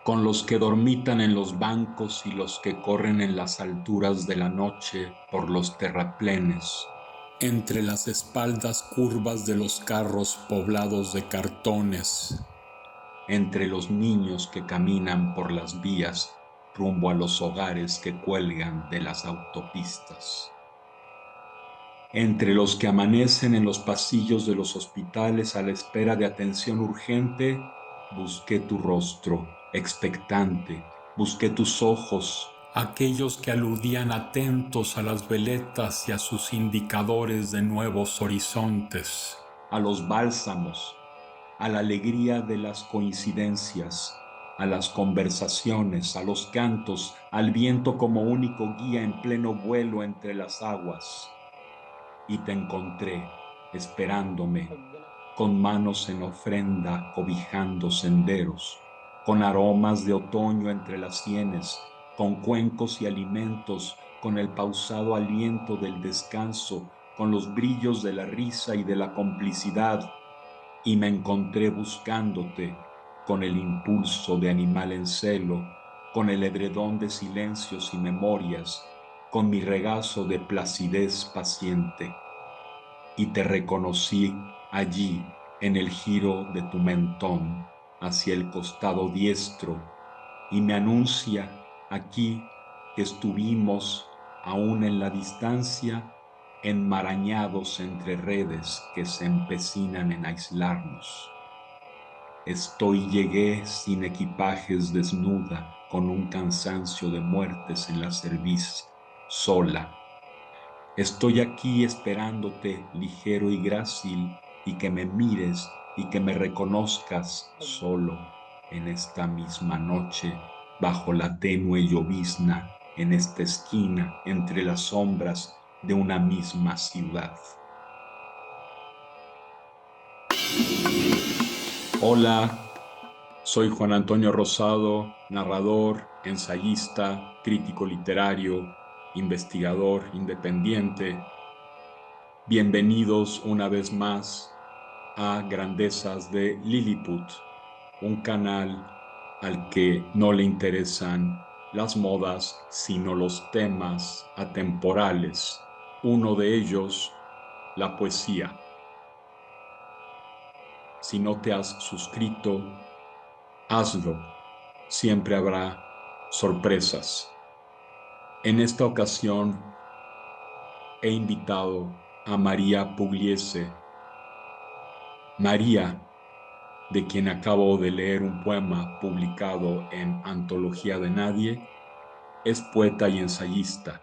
Con los que dormitan en los bancos y los que corren en las alturas de la noche por los terraplenes, entre las espaldas curvas de los carros poblados de cartones, entre los niños que caminan por las vías rumbo a los hogares que cuelgan de las autopistas, entre los que amanecen en los pasillos de los hospitales a la espera de atención urgente, busqué tu rostro, expectante, busqué tus ojos, aquellos que aludían atentos a las veletas y a sus indicadores de nuevos horizontes, a los bálsamos, a la alegría de las coincidencias, a las conversaciones, a los cantos, al viento como único guía en pleno vuelo entre las aguas. Y te encontré, esperándome, con manos en ofrenda cobijando senderos, con aromas de otoño entre las sienes, con cuencos y alimentos, con el pausado aliento del descanso, con los brillos de la risa y de la complicidad, y me encontré buscándote con el impulso de animal en celo, con el edredón de silencios y memorias, con mi regazo de placidez paciente, y te reconocí allí en el giro de tu mentón hacia el costado diestro, y me anuncia aquí que estuvimos aún en la distancia enmarañados entre redes que se empecinan en aislarnos. Llegué sin equipajes, desnuda, con un cansancio de muertes en la cerviz, sola. Estoy aquí esperándote, ligero y grácil, y que me mires y que me reconozcas solo en esta misma noche, bajo la tenue llovizna, en esta esquina, entre las sombras de una misma ciudad. Hola, soy Juan Antonio Rosado, narrador, ensayista, crítico literario, investigador independiente. Bienvenidos una vez más a Grandezas de Lilliput, un canal al que no le interesan las modas, sino los temas atemporales. Uno de ellos, la poesía. Si no te has suscrito, hazlo. Siempre habrá sorpresas. En esta ocasión he invitado a María Pugliese. María, de quien acabo de leer un poema publicado en Antología de Nadie, es poeta y ensayista.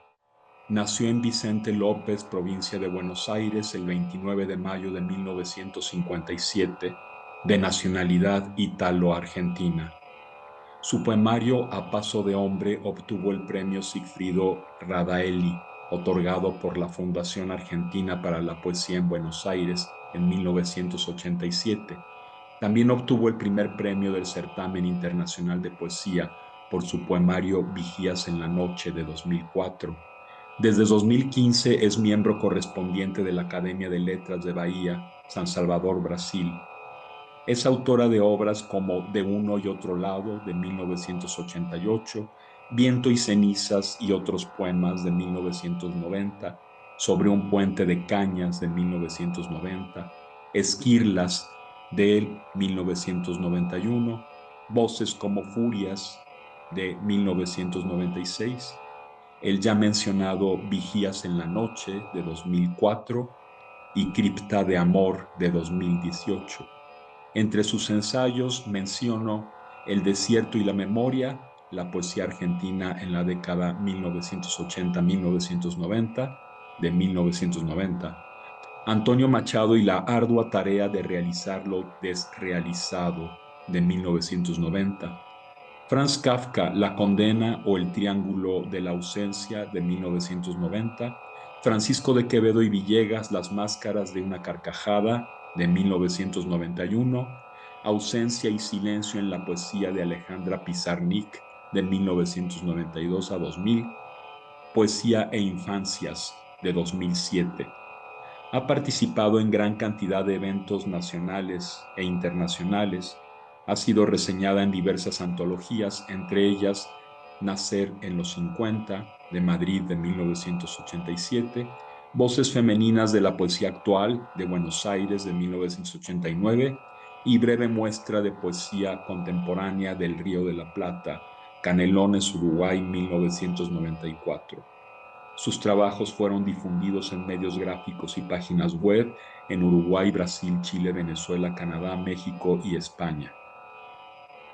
Nació en Vicente López, provincia de Buenos Aires, el 29 de mayo de 1957, de nacionalidad ítalo-argentina. Su poemario A Paso de Hombre obtuvo el premio Sigfrido Radaelli, otorgado por la Fundación Argentina para la Poesía en Buenos Aires en 1987. También obtuvo el primer premio del Certamen Internacional de Poesía por su poemario Vigías en la Noche de 2004. Desde 2015 es miembro correspondiente de la Academia de Letras de Bahía, San Salvador, Brasil. Es autora de obras como De uno y otro lado, de 1988, Viento y cenizas y otros poemas, de 1990, Sobre un puente de cañas, de 1990, Esquirlas, de 1991, Voces como furias, de 1996, el ya mencionado Vigías en la noche, de 2004, y Cripta de amor, de 2018. Entre sus ensayos menciono El desierto y la memoria, la poesía argentina en la década 1980-1990, de 1990. Antonio Machado y la ardua tarea de realizar lo desrealizado, de 1990. Franz Kafka, La condena o el triángulo de la ausencia, de 1990. Francisco de Quevedo y Villegas, Las máscaras de una carcajada, de 1991. Ausencia y silencio en la poesía, de Alejandra Pizarnik, de 1992 a 2000, Poesía e Infancias de 2007. Ha participado en gran cantidad de eventos nacionales e internacionales. Ha sido reseñada en diversas antologías, entre ellas Nacer en los 50, de Madrid de 1987, Voces femeninas de la poesía actual, de Buenos Aires de 1989, y Breve muestra de poesía contemporánea del Río de la Plata, Canelones, Uruguay, 1994. Sus trabajos fueron difundidos en medios gráficos y páginas web en Uruguay, Brasil, Chile, Venezuela, Canadá, México y España.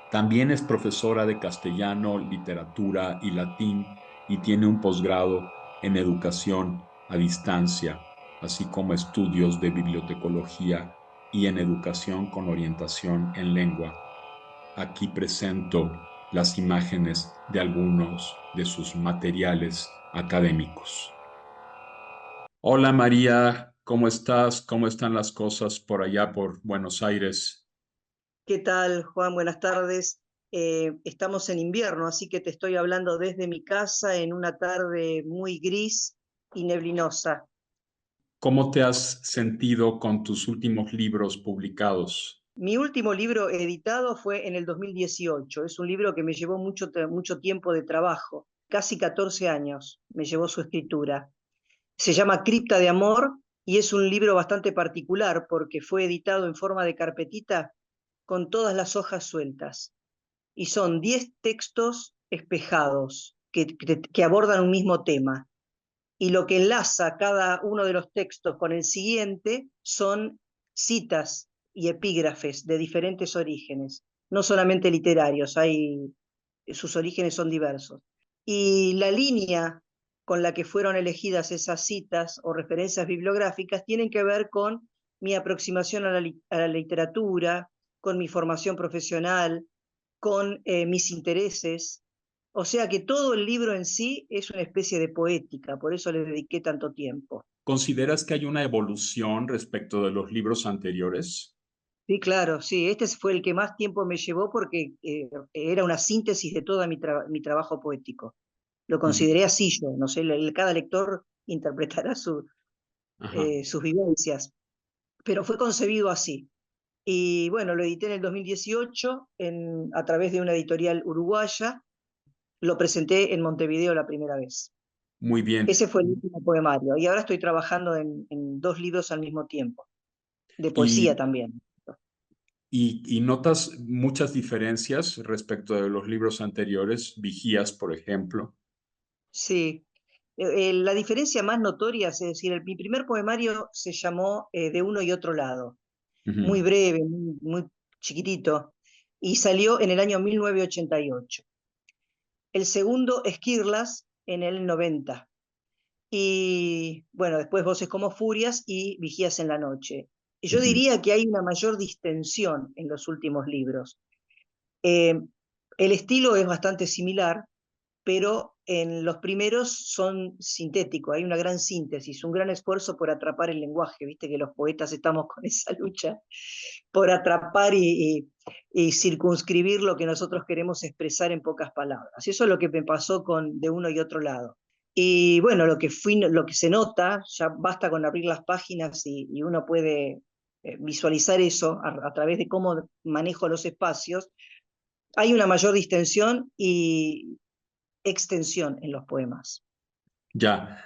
También es profesora de castellano, literatura y latín y tiene un posgrado en educación a distancia, así como estudios de bibliotecología y en educación con orientación en lengua. Aquí presento las imágenes de algunos de sus materiales académicos. Hola María, ¿cómo estás? ¿Cómo están las cosas por allá por Buenos Aires? ¿Qué tal, Juan? Buenas tardes. Estamos en invierno, así que te estoy hablando desde mi casa en una tarde muy gris y neblinosa. ¿Cómo te has sentido con tus últimos libros publicados? Mi último libro editado fue en el 2018. Es un libro que me llevó mucho tiempo de trabajo, casi 14 años me llevó su escritura. Se llama Cripta de Amor y es un libro bastante particular porque fue editado en forma de carpetita con todas las hojas sueltas. Y son 10 textos espejados que abordan un mismo tema. Y lo que enlaza cada uno de los textos con el siguiente son citas y epígrafes de diferentes orígenes, no solamente literarios, sus orígenes son diversos. Y la línea con la que fueron elegidas esas citas o referencias bibliográficas tienen que ver con mi aproximación a la literatura, con mi formación profesional, con mis intereses. O sea que todo el libro en sí es una especie de poética, por eso le dediqué tanto tiempo. ¿Consideras que hay una evolución respecto de los libros anteriores? Sí, claro, sí, este fue el que más tiempo me llevó porque era una síntesis de todo mi trabajo poético. Lo Ujú. consideré así yo, no sé, cada lector interpretará Ajá, sus vivencias, pero fue concebido así. Y bueno, lo edité en el 2018 a través de una editorial uruguaya. Lo presenté en Montevideo la primera vez. muy bien. Ese fue el último poemario. Y ahora estoy trabajando en dos libros al mismo tiempo, de poesía ¿Y, también. y notas muchas diferencias respecto de los libros anteriores? Vigías, por ejemplo. Sí. La diferencia más notoria, es decir, mi primer poemario se llamó De uno y otro lado. Muy Ujú, breve, muy chiquitito, y salió en el año 1988. El segundo, Esquirlas, en el 90. Y bueno, después Voces como Furias y Vigías en la Noche. Y yo ujú. diría que hay una mayor distensión en los últimos libros. Eh, el estilo es bastante similar, pero en los primeros son sintéticos, hay una gran síntesis, un gran esfuerzo por atrapar el lenguaje, viste que los poetas estamos con esa lucha por atrapar y circunscribir lo que nosotros queremos expresar en pocas palabras. Eso es lo que me pasó con De uno y otro lado. Y bueno, lo que se nota, ya basta con abrir las páginas y uno puede visualizar eso a través de cómo manejo los espacios. Hay una mayor distensión y extensión en los poemas. Ya.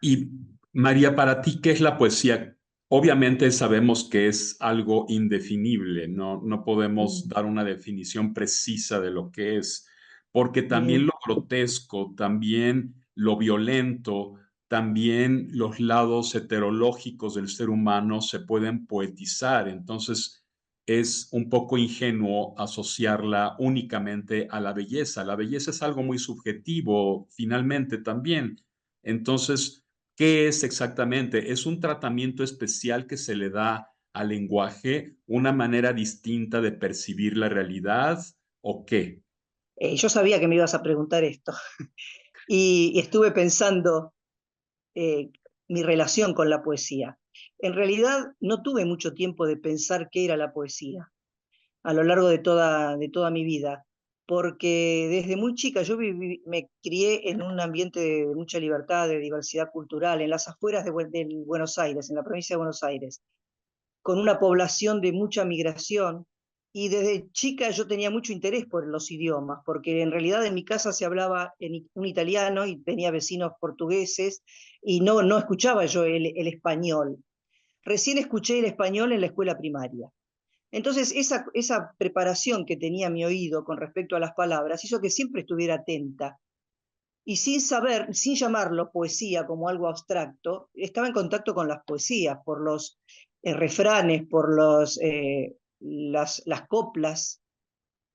Y María, para ti, ¿qué es la poesía? Obviamente sabemos que es algo indefinible, no podemos Mm, dar una definición precisa de lo que es, porque también mm. lo grotesco, también lo violento, también los lados heterológicos del ser humano se pueden poetizar. Entonces, es un poco ingenuo asociarla únicamente a la belleza. La belleza es algo muy subjetivo, finalmente también. Entonces, ¿qué es exactamente? ¿Es un tratamiento especial que se le da al lenguaje, una manera distinta de percibir la realidad o qué? Yo sabía que me ibas a preguntar esto y estuve pensando eh, mi relación con la poesía. En realidad no tuve mucho tiempo de pensar qué era la poesía a lo largo de toda mi vida. porque desde muy chica me crié en un ambiente de mucha libertad, de diversidad cultural, en las afueras de Buenos Aires, en la provincia de Buenos Aires, con una población de mucha migración. Y desde chica yo tenía mucho interés por los idiomas, porque en realidad en mi casa se hablaba un italiano y tenía vecinos portugueses y no escuchaba yo el español. Recién escuché el español en la escuela primaria. Entonces, esa preparación que tenía mi oído con respecto a las palabras hizo que siempre estuviera atenta. Y sin saber, sin llamarlo poesía como algo abstracto, estaba en contacto con las poesías, por los refranes, por las coplas,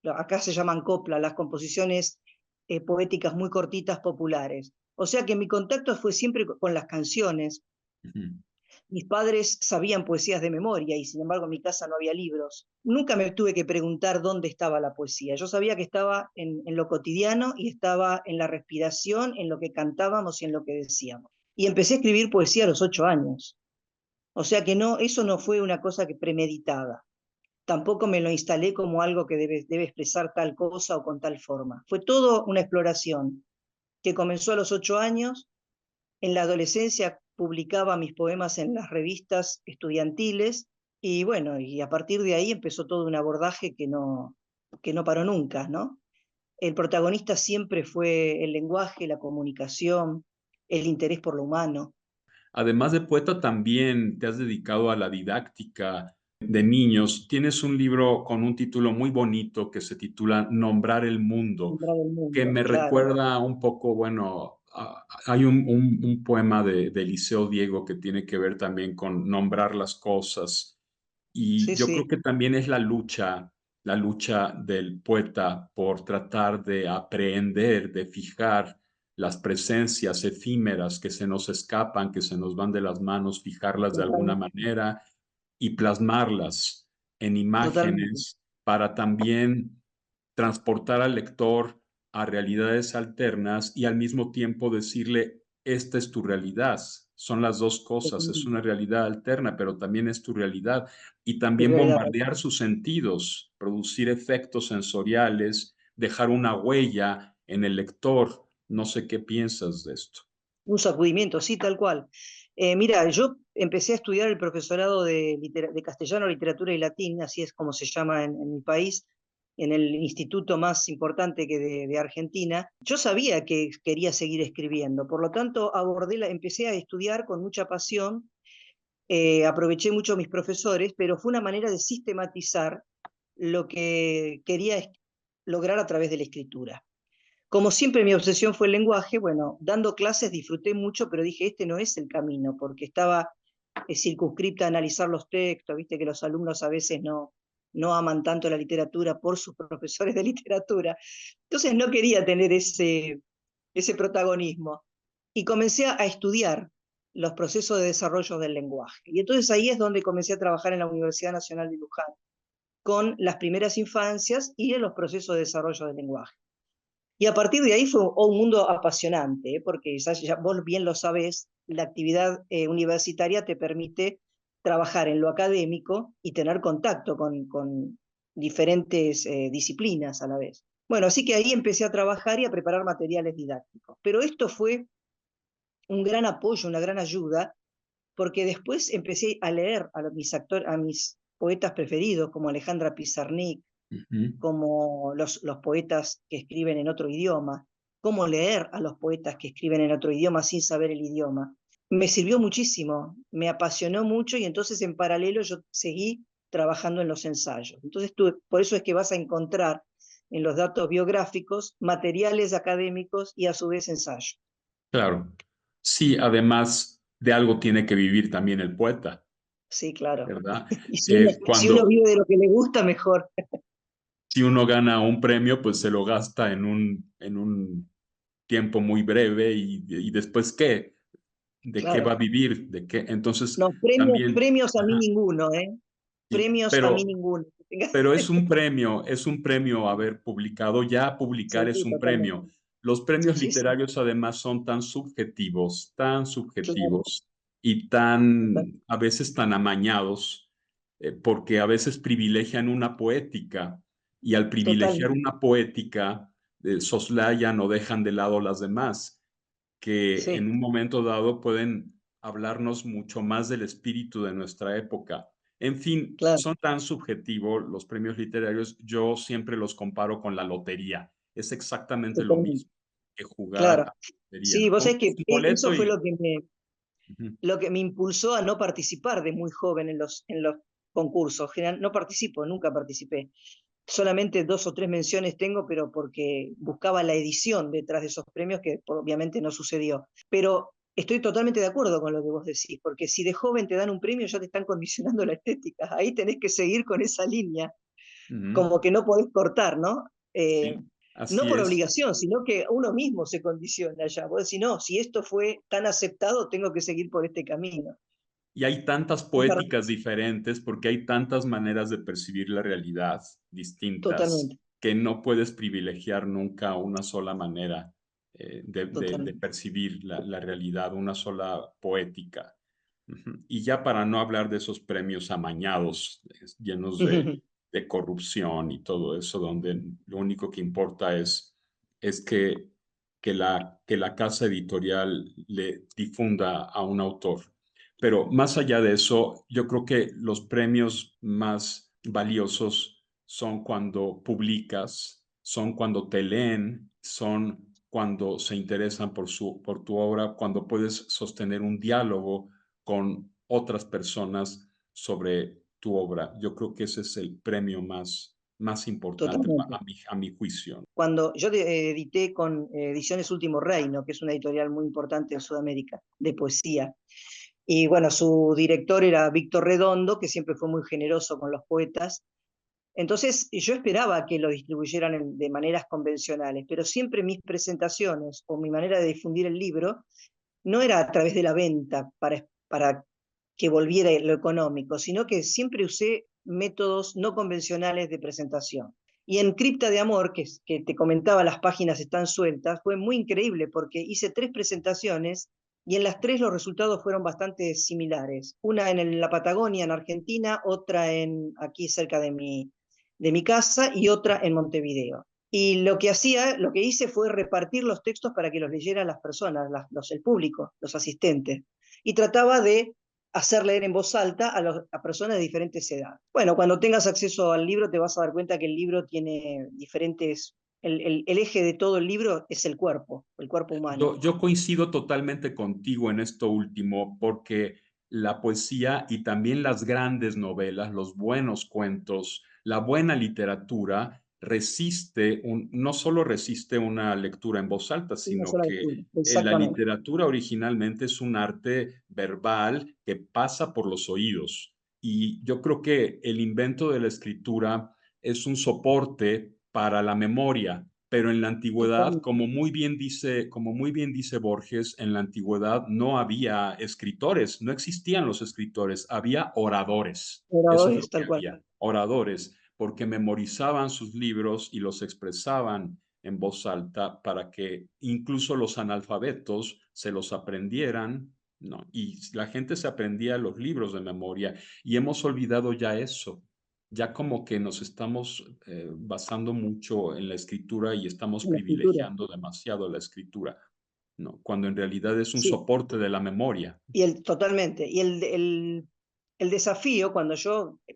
acá se llaman coplas, las composiciones poéticas muy cortitas populares. O sea que mi contacto fue siempre con las canciones. Ujú. Mis padres sabían poesías de memoria y sin embargo en mi casa no había libros. Nunca me tuve que preguntar dónde estaba la poesía. Yo sabía que estaba en lo cotidiano y estaba en la respiración, en lo que cantábamos y en lo que decíamos. Y empecé a escribir poesía a los 8 años. O sea que no, eso no fue una cosa que premeditada. Tampoco me lo instalé como algo que debe expresar tal cosa o con tal forma. Fue todo una exploración que comenzó a los 8 años. En la adolescencia publicaba mis poemas en las revistas estudiantiles y bueno, y a partir de ahí empezó todo un abordaje que no paró nunca, ¿no? El protagonista siempre fue el lenguaje, la comunicación, el interés por lo humano. Además de poeta, también te has dedicado a la didáctica de niños. Tienes un libro con un título muy bonito que se titula Nombrar el mundo, Nombrar el que mundo, me claro. recuerda un poco, bueno, hay un poema de Eliseo Diego que tiene que ver también con nombrar las cosas. Y Sí, yo creo sí, que también es la lucha del poeta por tratar de aprehender, de fijar las presencias efímeras que se nos escapan, que se nos van de las manos, fijarlas de alguna totalmente, manera y plasmarlas en totalmente. imágenes para también transportar al lector a realidades alternas y al mismo tiempo decirle, esta es tu realidad. Son las dos cosas, es una Totalmente. realidad alterna, pero también es tu realidad. Y Tu también realidad. bombardear sus sentidos, producir efectos sensoriales, dejar una huella en el lector. No sé qué piensas de esto. Un sacudimiento, sí, tal cual. Mira, yo empecé a estudiar el profesorado de castellano, literatura y latín, así es como se llama en mi país, en el instituto más importante que de Argentina. Yo sabía que quería seguir escribiendo, por lo tanto empecé a estudiar con mucha pasión, aproveché mucho mis profesores, pero fue una manera de sistematizar lo que quería lograr a través de la escritura. Como siempre mi obsesión fue el lenguaje, bueno, dando clases disfruté mucho, pero dije, este no es el camino, porque estaba circunscripta a analizar los textos, viste que los alumnos a veces no aman tanto la literatura por sus profesores de literatura. Entonces no quería tener ese protagonismo. Y comencé a estudiar los procesos de desarrollo del lenguaje. Y entonces ahí es donde comencé a trabajar en la Universidad Nacional de Luján, con las primeras infancias y en los procesos de desarrollo del lenguaje. Y a partir de ahí fue un mundo apasionante, porque ya vos bien lo sabés, la actividad universitaria te permite trabajar en lo académico y tener contacto con diferentes disciplinas a la vez. Bueno, así que ahí empecé a trabajar y a preparar materiales didácticos. Pero esto fue un gran apoyo, una gran ayuda, porque después empecé a leer a mis poetas preferidos, como Alejandra Pizarnik, Ujú. como los poetas que escriben en otro idioma, cómo leer a los poetas que escriben en otro idioma sin saber el idioma. Me sirvió muchísimo, me apasionó mucho y entonces en paralelo yo seguí trabajando en los ensayos. Entonces por eso es que vas a encontrar en los datos biográficos materiales académicos y a su vez ensayos. Claro. Sí, además de algo tiene que vivir también el poeta, Sí, claro. ¿verdad? Y si uno Cuando vive de lo que le gusta, mejor. si uno gana un premio, pues se lo gasta en un tiempo muy breve y después ¿qué? ¿De qué va a Claro. vivir? ¿De qué? Entonces No, también, premios a mí ajá, ninguno, ¿eh? sí, Premios a mí ninguno. pero es un premio haber publicado, ya Sí, publicar es un premio. totalmente. Los premios Sí, sí, literarios además son tan claro. subjetivos y Total. a veces tan amañados, porque a veces privilegian una poética Y al privilegiar totalmente, una poética, soslayan o dejan de lado las demás, que en sí, un momento dado pueden hablarnos mucho más del espíritu de nuestra época. En fin, claro, son tan subjetivos los premios literarios, yo siempre los comparo con la lotería. Es exactamente lo totalmente, mismo que jugar a claro. la lotería. Sí, vos sabés Compras que un boleto eso fue y ujú, lo que me impulsó a no participar de muy joven en los concursos. No participo, nunca participé. Solamente 2 o 3 menciones tengo, pero porque buscaba la edición detrás de esos premios, que obviamente no sucedió. Pero estoy totalmente de acuerdo con lo que vos decís, porque si de joven te dan un premio ya te están condicionando la estética. Ahí tenés que seguir con esa línea, ujú, como que no podés cortar, ¿no? sí, No así por es. obligación, sino que uno mismo se condiciona ya. Vos decís, no, si esto fue tan aceptado, tengo que seguir por este camino. Y hay tantas Es verdad, poéticas diferentes porque hay tantas maneras de percibir la realidad distintas totalmente, que no puedes privilegiar nunca una sola manera de totalmente. percibir la realidad, una sola poética. Ujú. Y ya para no hablar de esos premios amañados, llenos de corrupción y todo eso, donde lo único que importa es que la casa editorial le difunda a un autor. Pero más allá de eso, yo creo que los premios más valiosos son cuando publicas, son cuando te leen, son cuando se interesan por tu obra, cuando puedes sostener un diálogo con otras personas sobre tu obra. Yo creo que ese es el premio más importante Totalmente. a mi juicio. Cuando yo edité con Ediciones Último Reino, que es una editorial muy importante en Sudamérica, de poesía, y bueno, su director era Víctor Redondo, que siempre fue muy generoso con los poetas. Entonces yo esperaba que lo distribuyeran de maneras convencionales, pero siempre mis presentaciones o mi manera de difundir el libro no era a través de la venta para que volviera lo económico, sino que siempre usé métodos no convencionales de presentación. Y en Cripta de Amor, que te comentaba, las páginas están sueltas, fue muy increíble porque hice 3 presentaciones y en las 3 los resultados fueron bastante similares. Una en la Patagonia, en Argentina, otra aquí cerca de mi casa y otra en Montevideo. Y lo que hice fue repartir los textos para que los leyeran las personas, el público, los asistentes. Y trataba de hacer leer en voz alta a personas de diferentes edades. Bueno, cuando tengas acceso al libro te vas a dar cuenta que el libro tiene diferentes, el eje de todo el libro es el cuerpo humano. Yo coincido totalmente contigo en esto último, porque la poesía y también las grandes novelas, los buenos cuentos, la buena literatura no solo resiste una lectura en voz alta, Una sino sola que lectura, la exactamente. literatura originalmente es un arte verbal que pasa por los oídos. Y yo creo que el invento de la escritura es un soporte para la memoria, pero en la antigüedad, Totalmente. como muy bien dice Borges, en la antigüedad no había escritores, no existían los escritores, había oradores. Eso es lo Oradores, que tal cual. había, oradores, porque memorizaban sus libros y los expresaban en voz alta para que incluso los analfabetos se los aprendieran, ¿no? Y la gente se aprendía los libros de memoria y hemos olvidado ya eso, ya como que nos estamos basando mucho en la escritura y estamos En la escritura. privilegiando demasiado la escritura, ¿no? Cuando en realidad es un Sí, soporte de la memoria. totalmente. Y el desafío,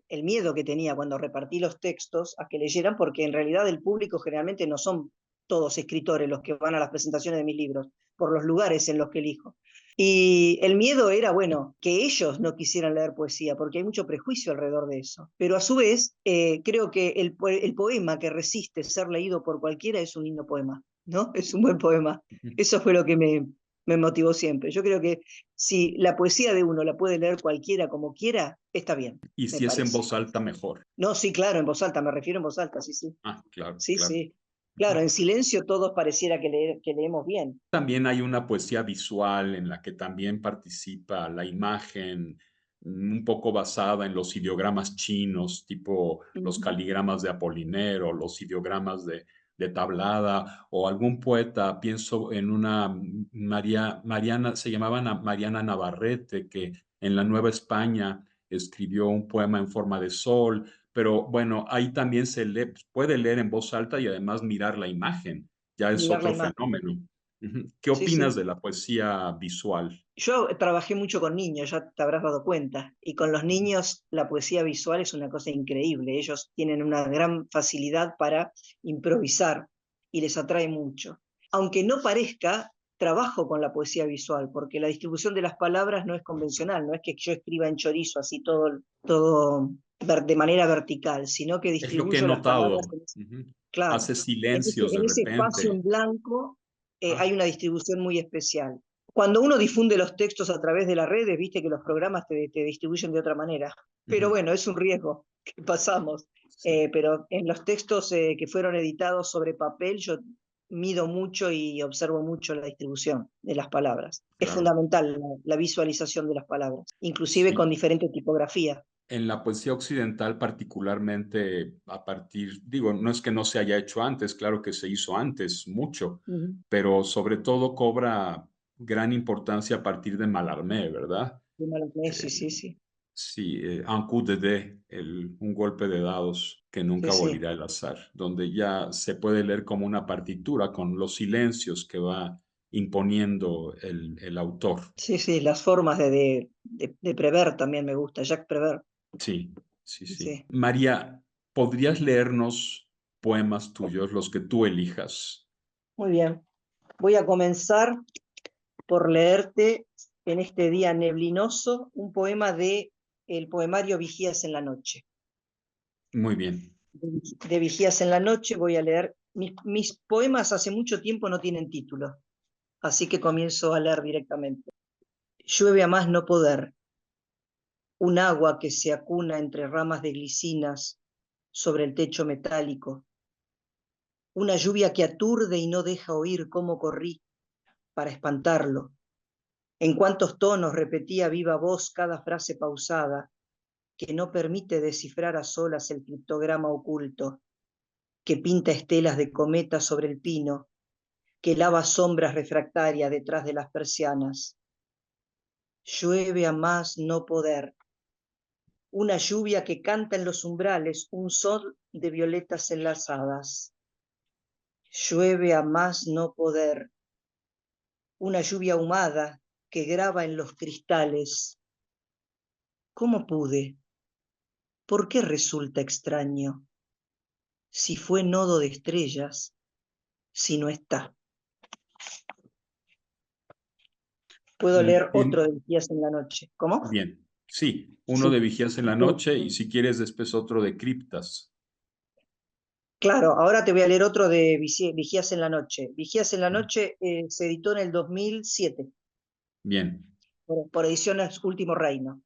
el miedo que tenía cuando repartí los textos a que leyeran, porque en realidad el público generalmente no son todos escritores los que van a las presentaciones de mis libros, por los lugares en los que elijo. Y el miedo era, bueno, que ellos no quisieran leer poesía, porque hay mucho prejuicio alrededor de eso. Pero a su vez, creo que el poema que resiste ser leído por cualquiera es un lindo poema, ¿no? Es un buen poema. Eso fue lo que me motivó siempre. Yo creo que si la poesía de uno la puede leer cualquiera como quiera, está bien, Y me si es en parece. voz alta, mejor. No, sí, claro, en voz alta, me refiero en voz alta, sí, sí. Ah, claro, Sí, claro. sí. Claro, en silencio todos pareciera que leemos bien. También hay una poesía visual en la que también participa la imagen, un poco basada en los ideogramas chinos, tipo los Ujú. caligramas de Apolinero, los ideogramas de Tablada, o algún poeta, pienso en una Mariana, se llamaba Mariana Navarrete, que en la Nueva España escribió un poema en forma de sol, pero bueno, ahí también se lee, puede leer en voz alta y además mirar la imagen. Ya es mirar la otro imagen. fenómeno. Ujú. ¿Qué Sí, opinas sí. de la poesía visual? Yo trabajé mucho con niños, ya te habrás dado cuenta, y con los niños la poesía visual es una cosa increíble. Ellos tienen una gran facilidad para improvisar y les atrae mucho. Aunque no parezca, trabajo con la poesía visual, porque la distribución de las palabras no es convencional, no es que yo escriba en chorizo así todo de manera vertical, sino que Es lo que he distribuyo las palabras notado. Ujú. claro, Hace silencios de en ese espacio repente. en blanco Ah, hay una distribución muy especial. Cuando uno difunde los textos a través de las redes, viste que los programas te distribuyen de otra manera. Pero ujú. bueno, es un riesgo que pasamos. Sí, Pero en los textos que fueron editados sobre papel, yo mido mucho y observo mucho la distribución de las palabras. Es claro. fundamental la visualización de las palabras, inclusive con Sí. diferente tipografía. En la poesía occidental, particularmente a partir, digo, no es que no se haya hecho antes, claro que se hizo antes mucho, Ujú. pero sobre todo cobra gran importancia a partir de Mallarmé, ¿verdad? Sí, sí, El- sí. sí, un coup de dés, un golpe de dados que Sí, nunca sí. abolirá el azar, donde ya se puede leer como una partitura con los silencios que va imponiendo el autor. Sí, sí, las formas de Prévert también me gusta, Jacques Prévert. Sí, sí, sí. Sí, María, ¿podrías leernos poemas tuyos, los que tú elijas? muy bien. Voy a comenzar por leerte en este día neblinoso un poema de el poemario Vigías en la noche. Muy bien. De Vigías en la noche voy a leer, mis poemas hace mucho tiempo no tienen título, así que comienzo a leer directamente. Llueve a más no poder, un agua que se acuna entre ramas de glicinas sobre el techo metálico, una lluvia que aturde y no deja oír cómo corrí para espantarlo, en cuántos tonos repetía viva voz cada frase pausada, que no permite descifrar a solas el criptograma oculto, que pinta estelas de cometa sobre el pino, que lava sombras refractarias detrás de las persianas. Llueve a más no poder, una lluvia que canta en los umbrales un sol de violetas enlazadas. Llueve a más no poder, una lluvia ahumada que graba en los cristales. ¿Cómo pude? ¿Por qué resulta extraño? Si fue nodo de estrellas, si no está. Puedo leer otro Bien, de Vigías en la noche. ¿Cómo? bien. Sí, uno Sí. de Vigías en la noche y si quieres después otro de criptas. Claro, ahora te voy a leer otro de Vigías en la noche. Vigías en la noche se editó en el 2007 Bien. por Ediciones Último Reino.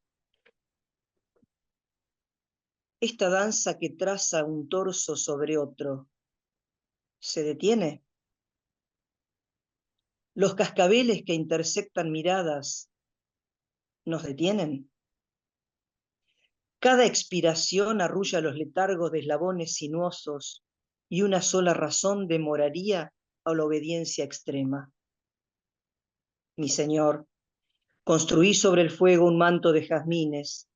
Esta danza que traza un torso sobre otro, ¿se detiene? Los cascabeles que intersectan miradas, ¿nos detienen? Cada expiración arrulla los letargos de eslabones sinuosos y una sola razón demoraría a la obediencia extrema. Mi señor, construí sobre el fuego un manto de jazmines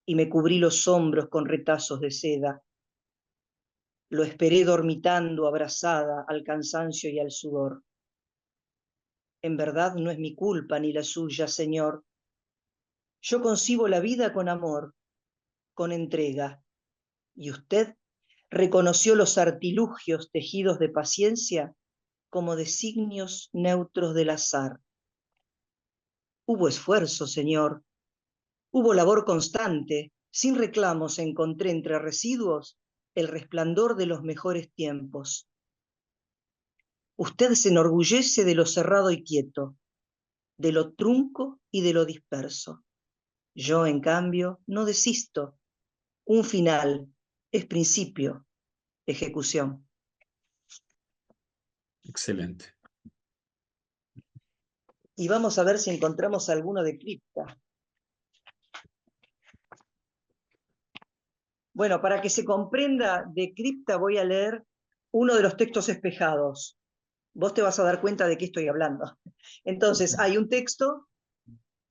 y me cubrí los hombros con retazos de seda. Lo esperé dormitando, abrazada al cansancio y al sudor. En verdad no es mi culpa ni la suya, señor. Yo concibo la vida con amor, con entrega, y usted reconoció los artilugios tejidos de paciencia como designios neutros del azar. Hubo esfuerzo, señor, hubo labor constante, sin reclamos encontré entre residuos el resplandor de los mejores tiempos. Usted se enorgullece de lo cerrado y quieto, de lo trunco y de lo disperso. Yo, en cambio, no desisto. Un final es principio, ejecución. Excelente. Y vamos a ver si encontramos alguno de cripta. Bueno, para que se comprenda de cripta voy a leer uno de los textos espejados. Vos te vas a dar cuenta de qué estoy hablando. Entonces, hay un texto,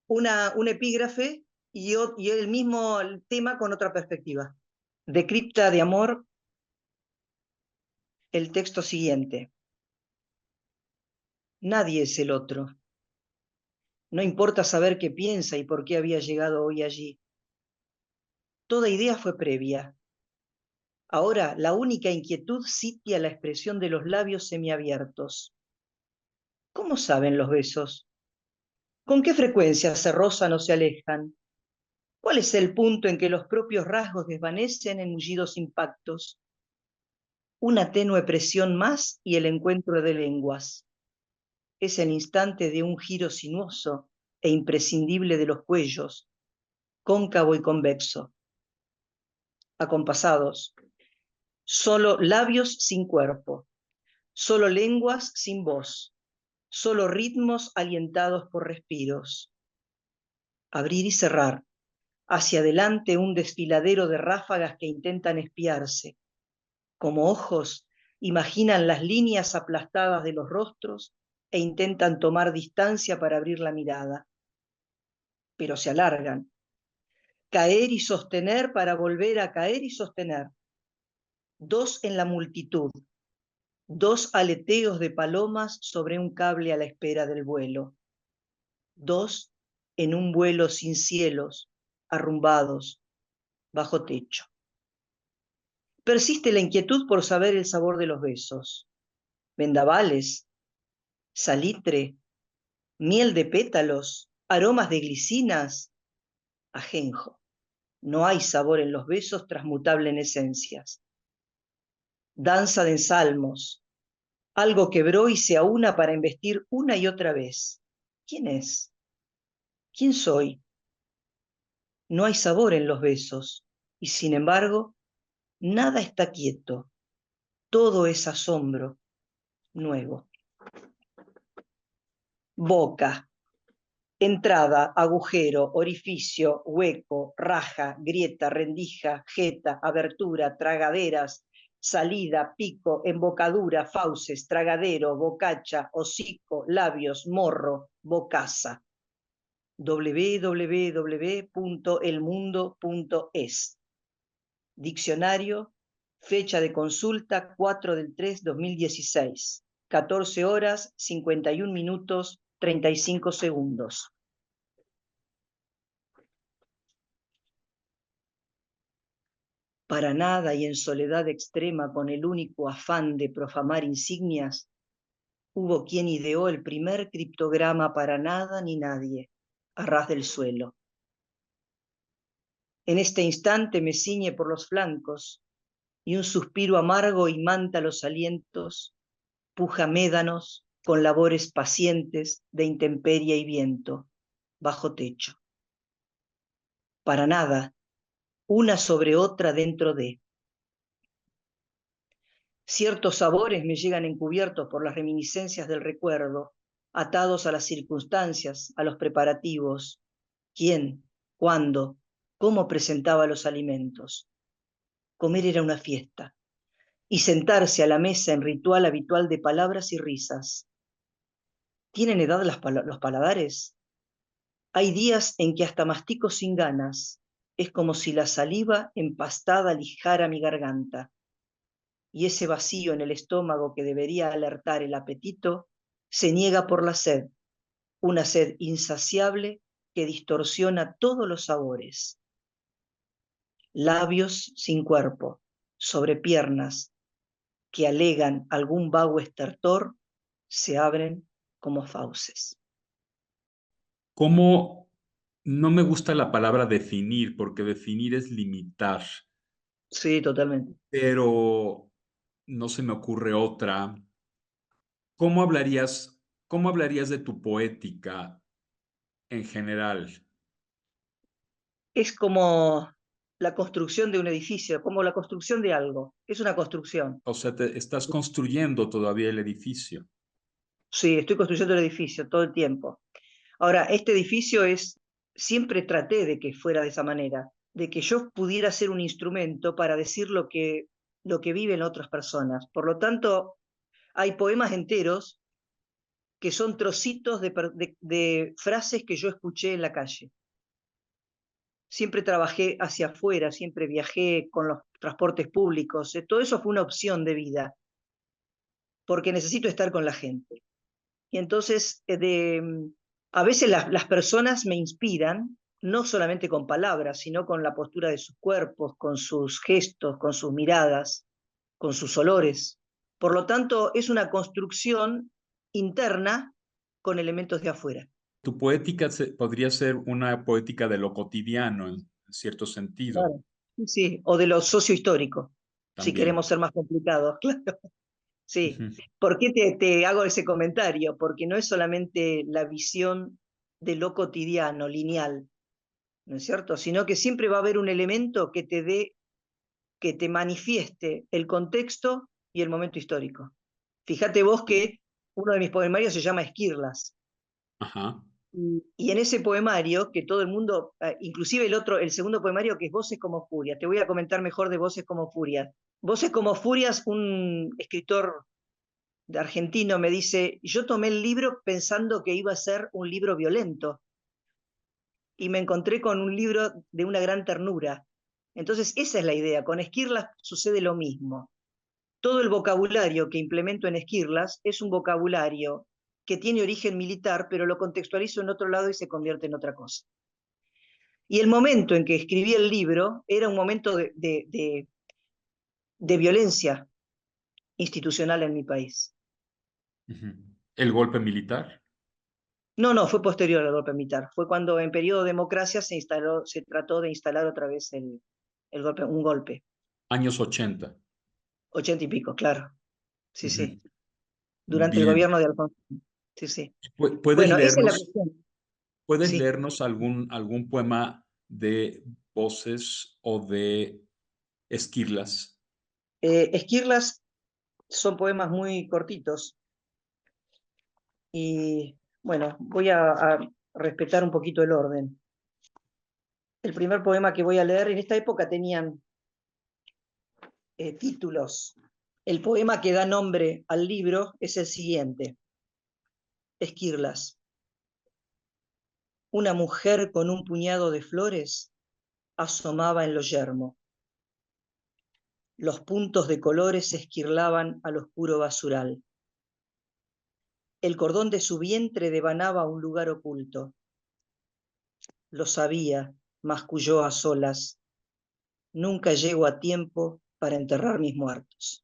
un epígrafe y el mismo tema con otra perspectiva. De Cripta de Amor, el texto siguiente. Nadie es el otro. No importa saber qué piensa y por qué había llegado hoy allí. Toda idea fue previa. Ahora la única inquietud sitia la expresión de los labios semiabiertos. ¿Cómo saben los besos? ¿Con qué frecuencia se rozan o se alejan? ¿Cuál es el punto en que los propios rasgos desvanecen en mullidos impactos? Una tenue presión más y el encuentro de lenguas. Es el instante de un giro sinuoso e imprescindible de los cuellos, cóncavo y convexo. Acompasados, solo labios sin cuerpo, solo lenguas sin voz, solo ritmos alientados por respiros. Abrir y cerrar, hacia adelante un desfiladero de ráfagas que intentan espiarse. Como ojos, imaginan las líneas aplastadas de los rostros e intentan tomar distancia para abrir la mirada. Pero se alargan. Caer y sostener para volver a caer y sostener. Dos en la multitud. Dos aleteos de palomas sobre un cable a la espera del vuelo. Dos en un vuelo sin cielos, arrumbados, bajo techo. Persiste la inquietud por saber el sabor de los besos. Vendavales, salitre, miel de pétalos, aromas de glicinas, ajenjo. No hay sabor en los besos transmutable en esencias. Danza de ensalmos. Algo quebró y se aúna para embestir una y otra vez. ¿Quién es? ¿Quién soy? No hay sabor en los besos, y sin embargo, nada está quieto. Todo es asombro nuevo. Boca. Entrada, agujero, orificio, hueco, raja, grieta, rendija, jeta, abertura, tragaderas, salida, pico, embocadura, fauces, tragadero, bocacha, hocico, labios, morro, bocaza. www.elmundo.es. Diccionario, fecha de consulta 4/3/2016, 14 horas 51 minutos 35 segundos. Para nada y en soledad extrema, con el único afán de profanar insignias, hubo quien ideó el primer criptograma para nada ni nadie, a ras del suelo. En este instante me ciñe por los flancos, y un suspiro amargo imanta los alientos, puja médanos con labores pacientes de intemperie y viento, bajo techo. Para nada, una sobre otra dentro de. Ciertos sabores me llegan encubiertos por las reminiscencias del recuerdo, atados a las circunstancias, a los preparativos. ¿Quién? ¿Cuándo? ¿Cómo presentaba los alimentos? Comer era una fiesta, y sentarse a la mesa en ritual habitual de palabras y risas. ¿Tienen edad los paladares? Hay días en que hasta mastico sin ganas. Es como si la saliva empastada lijara mi garganta. Y ese vacío en el estómago que debería alertar el apetito, se niega por la sed, una sed insaciable que distorsiona todos los sabores. Labios sin cuerpo, sobre piernas, que alegan algún vago estertor, se abren como fauces. ¿Cómo? No me gusta la palabra definir, porque definir es limitar, Sí, totalmente. pero no se me ocurre otra. Cómo hablarías de tu poética en general? Es como la construcción de un edificio, como la construcción de algo. Es una construcción. O sea, te estás construyendo todavía el edificio. Sí, estoy construyendo el edificio todo el tiempo. Ahora, este edificio siempre traté de que fuera de esa manera, de que yo pudiera ser un instrumento para decir lo que viven otras personas. Por lo tanto, hay poemas enteros que son trocitos de frases que yo escuché en la calle. Siempre trabajé hacia afuera, siempre viajé con los transportes públicos, todo eso fue una opción de vida, porque necesito estar con la gente. Y entonces, a veces las personas me inspiran, no solamente con palabras, sino con la postura de sus cuerpos, con sus gestos, con sus miradas, con sus olores. Por lo tanto, es una construcción interna con elementos de afuera. Tu poética podría ser una poética de lo cotidiano, en cierto sentido, Claro. Sí, o de lo sociohistórico, si también. queremos ser más complicados, claro. Sí. Ujú. ¿Por qué te hago ese comentario? Porque no es solamente la visión de lo cotidiano, lineal, ¿no es cierto? Sino que siempre va a haber un elemento que te dé, que te manifieste el contexto y el momento histórico. Fíjate vos que uno de mis poemarios se llama Esquirlas. Ajá. Y en ese poemario, que todo el mundo, inclusive el segundo poemario, que es Voces como Furia, te voy a comentar mejor de Voces como Furia. Voces como Furias, un escritor de argentino me dice, yo tomé el libro pensando que iba a ser un libro violento y me encontré con un libro de una gran ternura. Entonces, esa es la idea. Con Esquirlas sucede lo mismo. Todo el vocabulario que implemento en Esquirlas es un vocabulario que tiene origen militar, pero lo contextualizo en otro lado y se convierte en otra cosa. Y el momento en que escribí el libro era un momento de violencia institucional en mi país. Ujú. ¿El golpe militar? No, no, fue posterior al golpe militar. Fue cuando en periodo de democracia se trató de instalar otra vez un golpe. Años 80. 80 y pico, claro. Sí, Ujú. sí. Durante el Bien. gobierno de Alfonso. Sí, sí. ¿Puedes Bueno, esa es la leernos, cuestión. puedes Sí. leernos algún poema de Voces o de Esquirlas? Esquirlas son poemas muy cortitos y, bueno, voy a respetar un poquito el orden. El primer poema que voy a leer, en esta época tenían títulos. El poema que da nombre al libro es el siguiente: Esquirlas. Una mujer con un puñado de flores asomaba en lo yermo. Los puntos de colores se esquirlaban al oscuro basural. El cordón de su vientre devanaba un lugar oculto. Lo sabía, masculló a solas. Nunca llego a tiempo para enterrar mis muertos.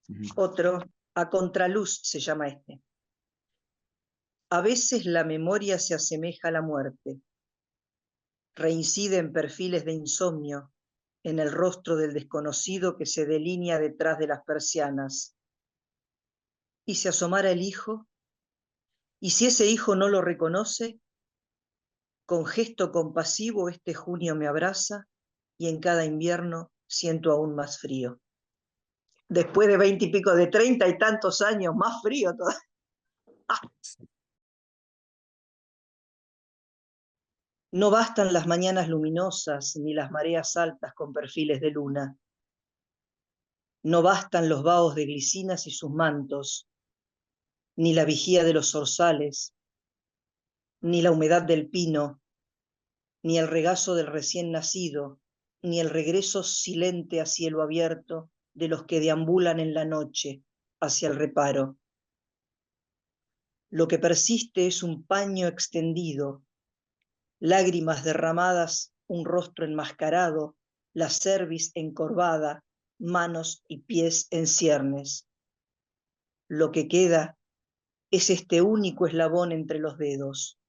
Ujú. Otro, A contraluz se llama este. A veces la memoria se asemeja a la muerte. Reincide en perfiles de insomnio, en el rostro del desconocido que se delinea detrás de las persianas. ¿Y si asomara el hijo? ¿Y si ese hijo no lo reconoce? Con gesto compasivo este junio me abraza y en cada invierno siento aún más frío. Después de 20 y pico, de 30 y tantos años, más frío todavía. No bastan las mañanas luminosas ni las mareas altas con perfiles de luna. No bastan los vaos de glicinas y sus mantos, ni la vigía de los zorzales, ni la humedad del pino, ni el regazo del recién nacido, ni el regreso silente a cielo abierto de los que deambulan en la noche hacia el reparo. Lo que persiste es un paño extendido, lágrimas derramadas, un rostro enmascarado, la cerviz encorvada, manos y pies en ciernes. Lo que queda es este único eslabón entre los dedos,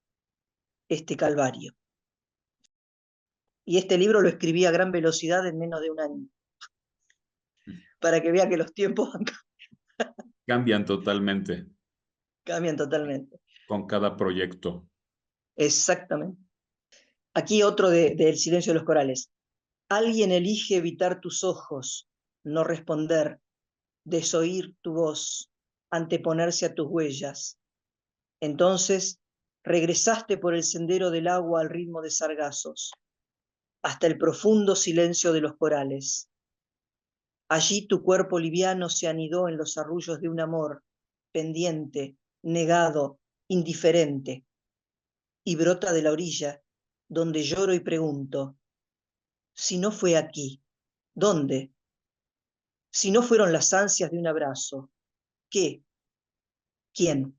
este calvario. Y este libro lo escribí a gran velocidad en menos de un año, para que vea que los tiempos Cambian totalmente cambian totalmente. con cada proyecto. Exactamente. Aquí otro del silencio de los corales. Alguien elige evitar tus ojos, no responder, desoír tu voz, anteponerse a tus huellas. Entonces regresaste por el sendero del agua al ritmo de sargazos, hasta el profundo silencio de los corales. Allí tu cuerpo liviano se anidó en los arrullos de un amor, pendiente, negado, indiferente, y brota de la orilla, donde lloro y pregunto, si no fue aquí, ¿Dónde? Si no fueron las ansias de un abrazo, ¿qué? ¿Quién?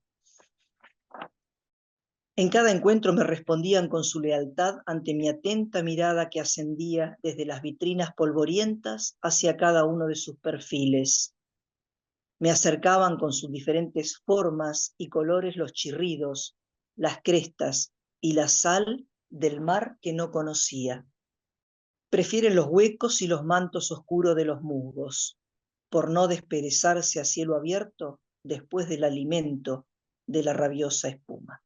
En cada encuentro me respondían con su lealtad ante mi atenta mirada que ascendía desde las vitrinas polvorientas hacia cada uno de sus perfiles. Me acercaban con sus diferentes formas y colores los chirridos, las crestas y la sal del mar que no conocía. Prefieren los huecos y los mantos oscuros de los musgos, por no desperezarse a cielo abierto después del alimento de la rabiosa espuma.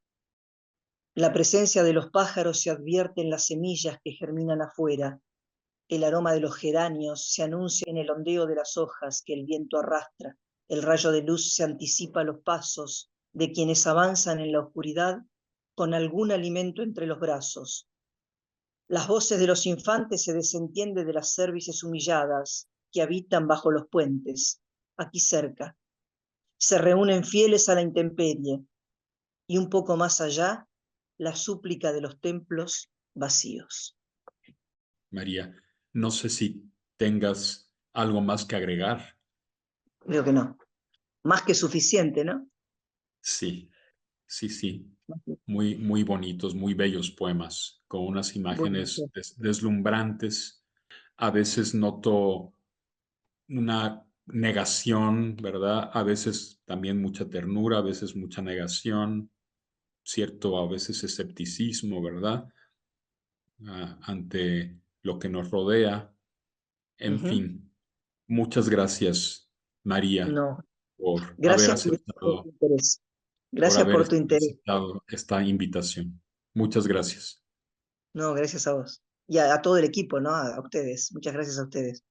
La presencia de los pájaros se advierte en las semillas que germinan afuera. El aroma de los geranios se anuncia en el ondeo de las hojas que el viento arrastra. El rayo de luz se anticipa a los pasos de quienes avanzan en la oscuridad con algún alimento entre los brazos. Las voces de los infantes se desentienden de las cervices humilladas que habitan bajo los puentes, aquí cerca. Se reúnen fieles a la intemperie, y un poco más allá, la súplica de los templos vacíos. María, no sé si tengas algo más que agregar. Creo que no. Más que suficiente, ¿no? Sí, sí, sí. Muy, muy bonitos, muy bellos poemas, con unas Bueno, imágenes deslumbrantes. A veces noto una negación, ¿verdad? A veces también mucha ternura, a veces mucha negación, cierto, a veces escepticismo, ¿verdad? Ante lo que nos rodea. En fin, muchas gracias, María, no. por haber Gracias por tu aceptado, interés. por Gracias haber por tu interés. aceptado esta invitación. Muchas gracias. No, gracias a vos. Y a todo el equipo, ¿no? A ustedes. Muchas gracias a ustedes.